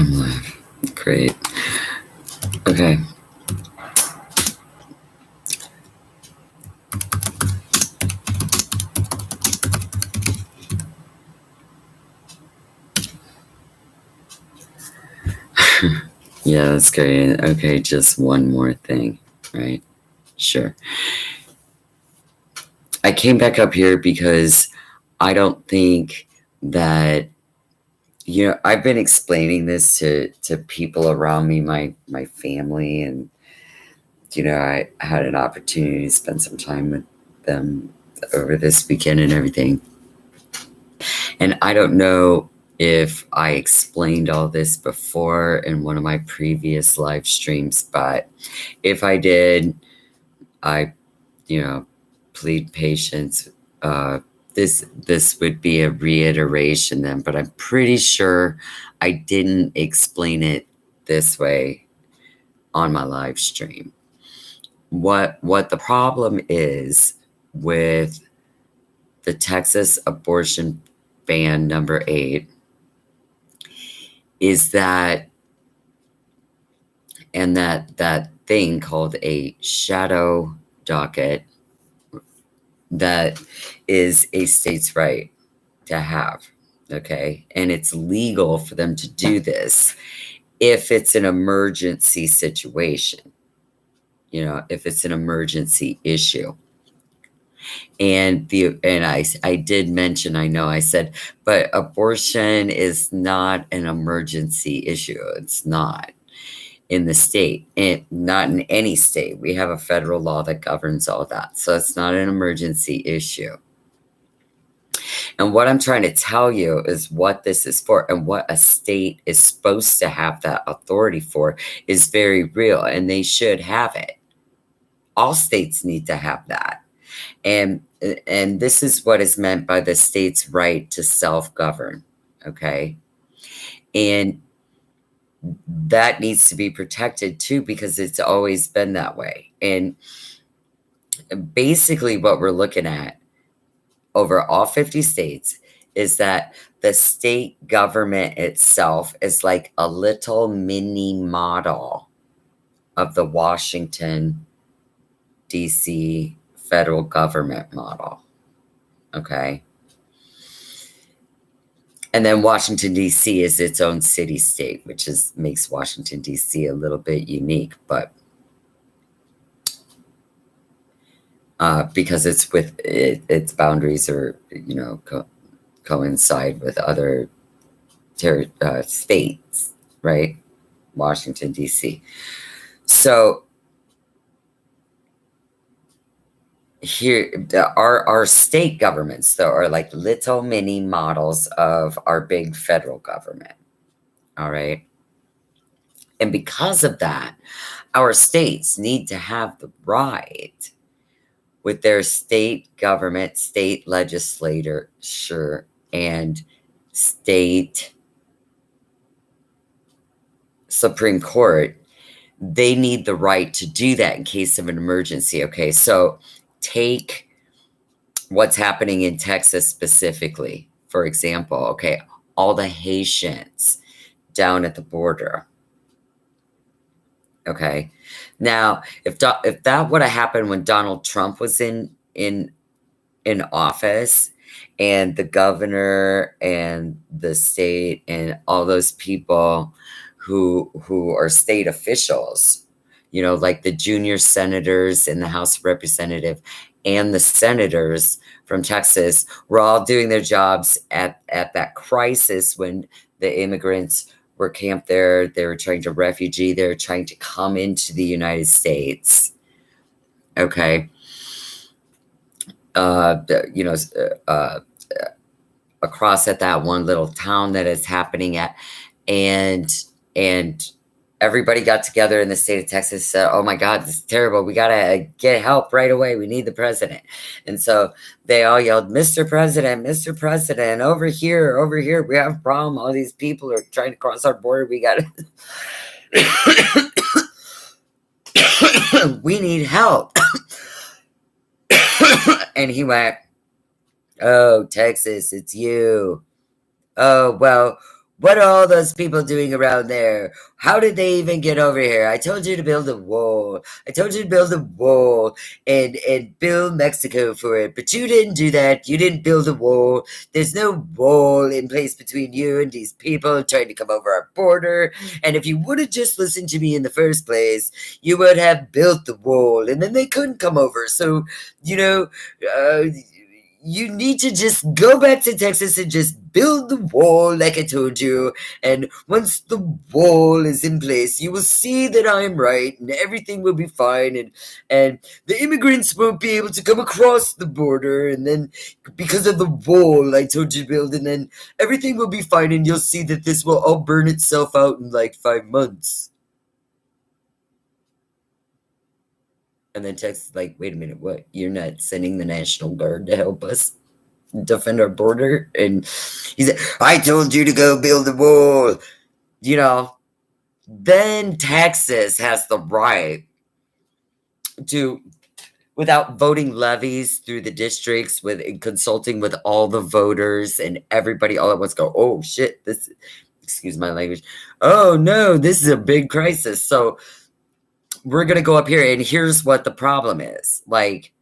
I'm live. Great. Okay. Yeah, that's great. Okay, just one more thing, right? Sure. I came back up here because I don't think that I've been explaining this to people around me, my family, and I had an opportunity to spend some time with them over this weekend and everything. And I don't know if I explained all this before in one of my previous live streams, but if I did, I, plead patience. This would be a reiteration then, but I'm pretty sure I didn't explain it this way on my live stream. What the problem is with the Texas abortion ban number 8 is that thing called a shadow docket that is a state's right to have, okay? And it's legal for them to do this if it's an emergency situation, if it's an emergency issue. And I did mention, I said, but abortion is not an emergency issue. It's not in the state, and not in any state. We have a federal law that governs all that. So it's not an emergency issue. And what I'm trying to tell you is what this is for, and what a state is supposed to have that authority for is very real, and they should have it. All states need to have that. And this is what is meant by the state's right to self-govern, okay? And that needs to be protected too, because it's always been that way. And basically what we're looking at over all 50 states is that the state government itself is like a little mini model of the Washington, D.C. federal government model, okay? And then Washington, D.C. is its own city-state, which makes Washington, D.C. a little bit unique, but because it's with its boundaries or, coincide with other states, right? Washington, D.C. So here, our state governments, though, are like little mini models of our big federal government. All right. And because of that, our states need to have the right with their state government, state legislature, and state Supreme Court. They need the right to do that in case of an emergency. Okay. So take what's happening in Texas specifically, for example, okay, all the Haitians down at the border. Okay. Now, if that would have happened when Donald Trump was in office, and the governor and the state and all those people who are state officials, like the junior senators in the House of Representatives and the senators from Texas were all doing their jobs at that crisis when the immigrants were camped there. They were trying to refugee. They were trying to come into the United States. Okay. Across at that one little town that it's happening at. And everybody got together in the state of Texas, said, oh my God, this is terrible. We got to get help right away. We need the president. And so they all yelled, Mr. President, over here. We have a problem. All these people are trying to cross our border. We got to, we need help. And he went, oh, Texas, it's you. Oh, well, What are all those people doing around there? How did they even get over here? I told you to build a wall. I told you to build a wall and build Mexico for it. But you didn't do that. You didn't build a wall. There's no wall in place between you and these people trying to come over our border. And if you would have just listened to me in the first place, you would have built the wall and then they couldn't come over. So, you know, uh, you need to just go back to Texas and just build the wall like I told you. And once the wall is in place, you will see that I am right and everything will be fine. And the immigrants won't be able to come across the border. And then because of the wall I told you to build, and then everything will be fine. And you'll see that this will all burn itself out in like 5 months. And then Texas is like, wait a minute, what? You're not sending the National Guard to help us defend our border? And he said, I told you to go build a wall. You know, then Texas has the right to, without voting levies through the districts, with consulting with all the voters and everybody all at once, go, oh shit, this, excuse my language, oh no, this is a big crisis. So we're going to go up here, and here's what the problem is. Like,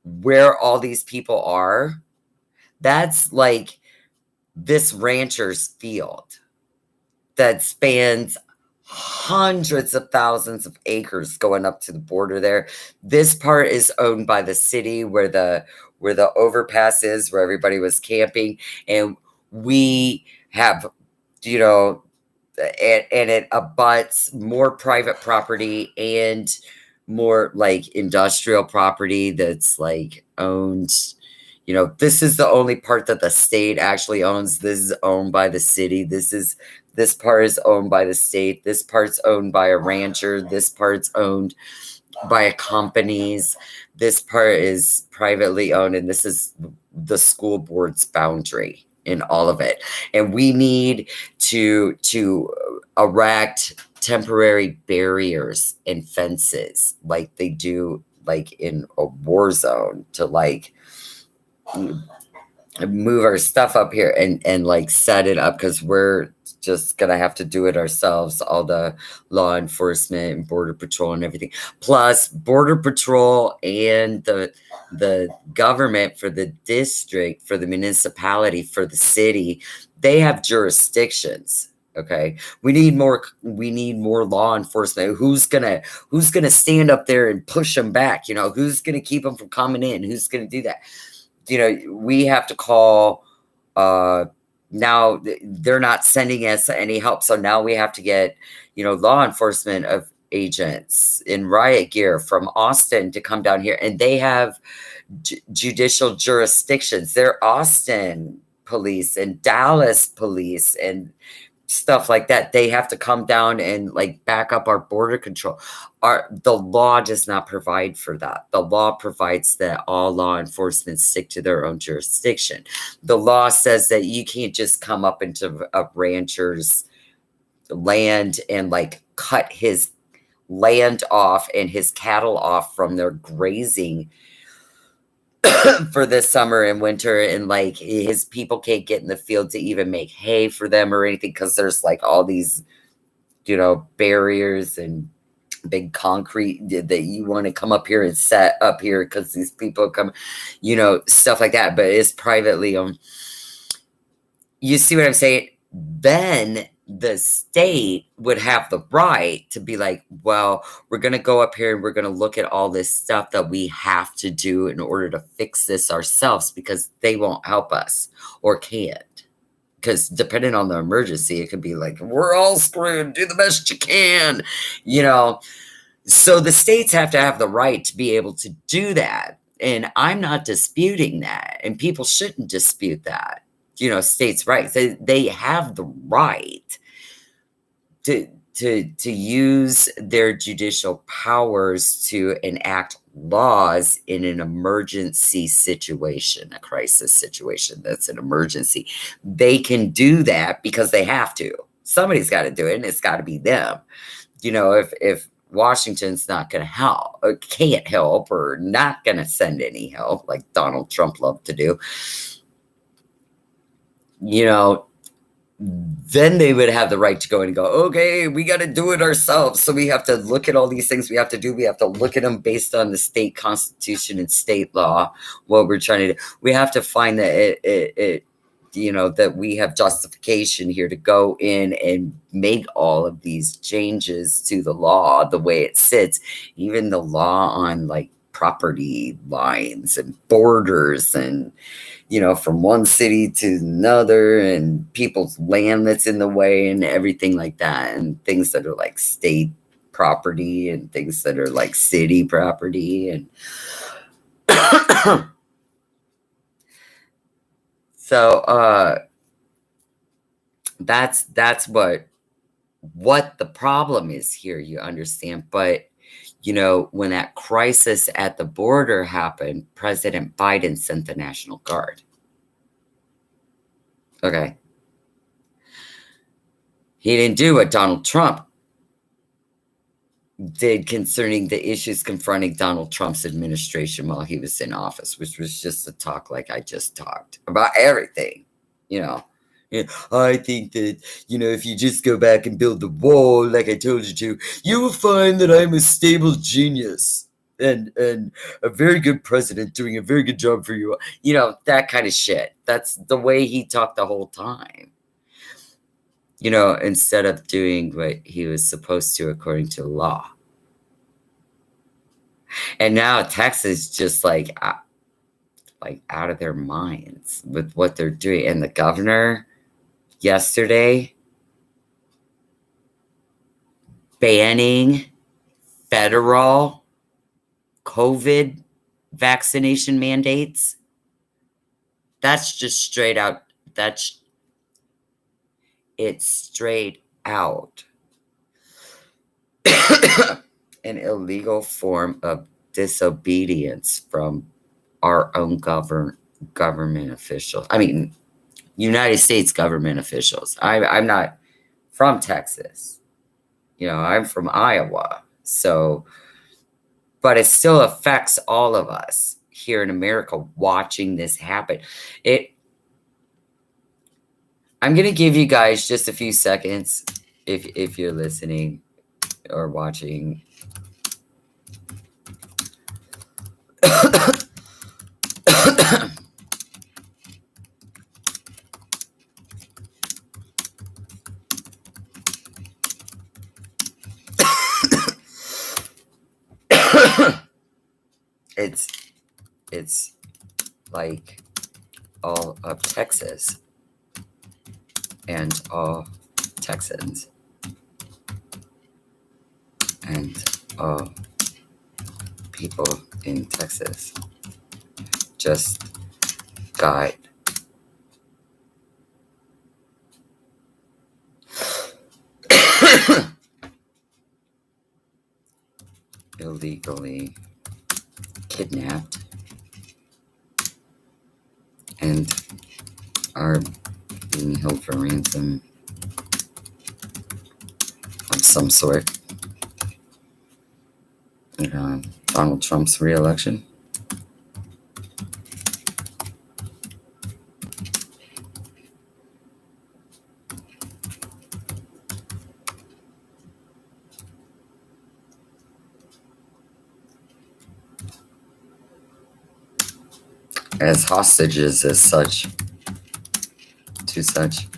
where all these people are, that's like this rancher's field that spans hundreds of thousands of acres going up to the border there. This part is owned by the city where the overpass is, where everybody was camping. And we have, you know, and it abuts more private property and more like industrial property that's like owned. You know, this is the only part that the state actually owns. This is owned by the city. This part is owned by the state. This part's owned by a rancher. This part's owned by companies. This part is privately owned, and this is the school board's boundary in all of it. And we need to erect temporary barriers and fences like they do like in a war zone to like move our stuff up here and like set it up, because we're just gonna have to do it ourselves, all the law enforcement and border patrol and everything. Plus border patrol and the government for the district, for the municipality, for the city, they have jurisdictions. Okay, we need more law enforcement. Who's gonna stand up there and push them back? You know, who's gonna keep them from coming in? Who's gonna do that? You know, we have to call. Now they're not sending us any help, so now we have to get, you know, law enforcement of agents in riot gear from Austin to come down here, and they have judicial jurisdictions. They're Austin police and Dallas police and stuff like that. They have to come down and like back up our border control. The law does not provide for that. The law provides that all law enforcement stick to their own jurisdiction. The law says that you can't just come up into a rancher's land and like cut his land off and his cattle off from their grazing for this summer and winter, and like his people can't get in the field to even make hay for them or anything, because there's like all these, you know, barriers and big concrete that you want to come up here and set up here because these people come, you know, stuff like that. But it's privately owned. You see what I'm saying? Then the state would have the right to be like, well, we're going to go up here and we're going to look at all this stuff that we have to do in order to fix this ourselves, because they won't help us or can't. Because depending on the emergency, it could be like, we're all screwed, do the best you can, you know. So the states have to have the right to be able to do that. And I'm not disputing that. And people shouldn't dispute that. You know, states' rights. They have the right to use their judicial powers to enact laws in an emergency situation, a crisis situation that's an emergency. They can do that because they have to. Somebody's got to do it, and it's got to be them. You know, if Washington's not going to help, or can't help, or not going to send any help, like Donald Trump loved to do, you know, then they would have the right to go and go, okay, we got to do it ourselves. So we have to look at all these things we have to do. We have to look at them based on the state constitution and state law, what we're trying to do. We have to find that that we have justification here to go in and make all of these changes to the law, the way it sits, even the law on like property lines and borders and, from one city to another, and people's land that's in the way and everything like that, and things that are like state property and things that are like city property. And so that's what the problem is here, you understand. But when that crisis at the border happened, President Biden sent the National Guard. Okay. He didn't do what Donald Trump did concerning the issues confronting Donald Trump's administration while he was in office, which was just to talk like I just talked about everything. I think that, if you just go back and build the wall like I told you to, you will find that I'm a stable genius and a very good president doing a very good job for you. That kind of shit. That's the way he talked the whole time. Instead of doing what he was supposed to according to law. And now Texas just like out of their minds with what they're doing. And the governor yesterday banning federal COVID vaccination mandates. That's just straight out. It's straight out an illegal form of disobedience from our own government officials. I mean, United States government officials. I'm not from Texas. I'm from Iowa. So, but it still affects all of us here in America watching this happen. I'm going to give you guys just a few seconds if you're listening or watching. It's like all of Texas and all Texans and all people in Texas just got illegally kidnapped and are being held for ransom of some sort. Donald Trump's re-election. As hostages as such. To such.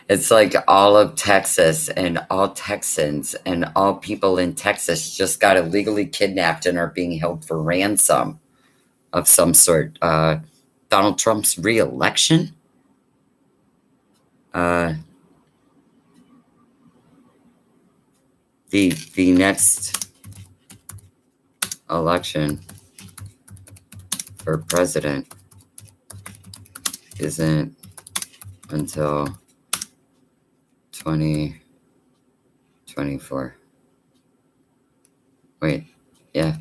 It's like all of Texas and all Texans and all people in Texas just got illegally kidnapped and are being held for ransom of some sort. Donald Trump's re-election? The next election for president isn't until 2024. Wait, yeah,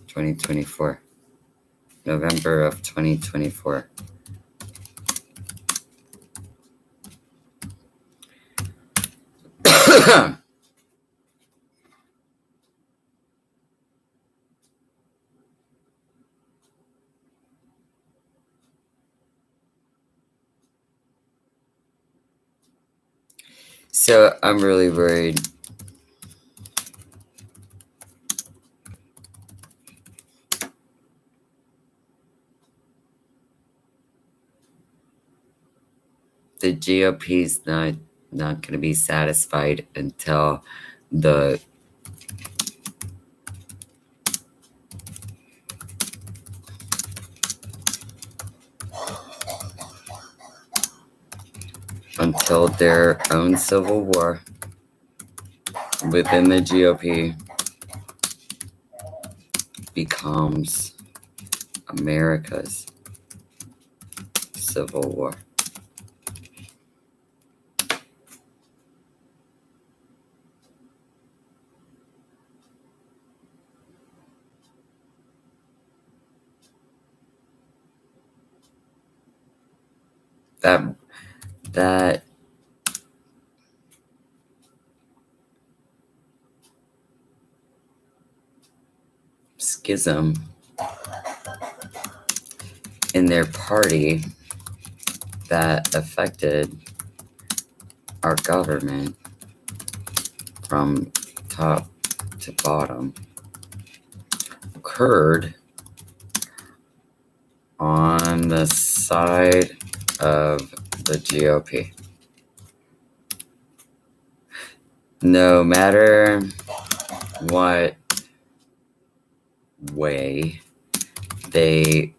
2024. November of 2024. So I'm really worried. The GOP's not going to be satisfied until the their own civil war within the GOP becomes America's civil war. That schism in their party that affected our government from top to bottom occurred on the side of the GOP. No matter what way they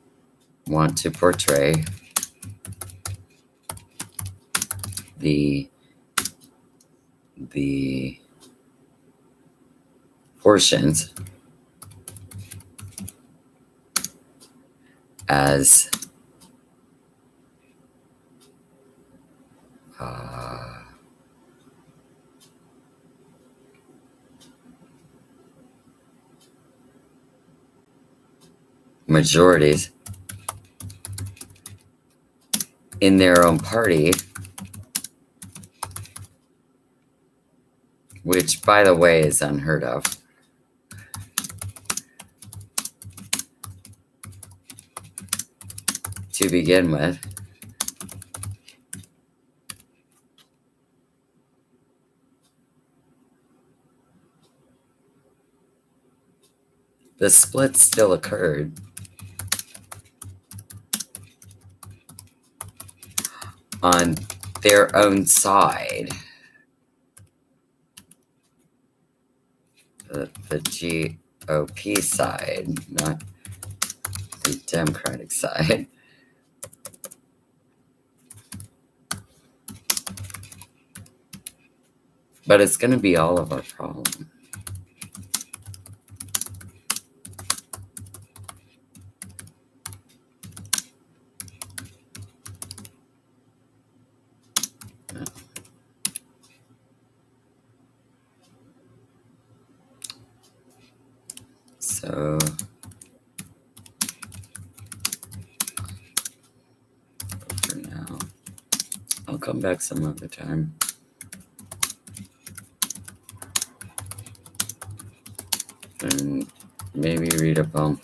want to portray the portions as majorities in their own party, which, by the way, is unheard of. To begin with, the split still occurred on their own side. The GOP side, not the Democratic side. But it's going to be all of our problem. So for now, I'll come back some other time. And maybe read a poem.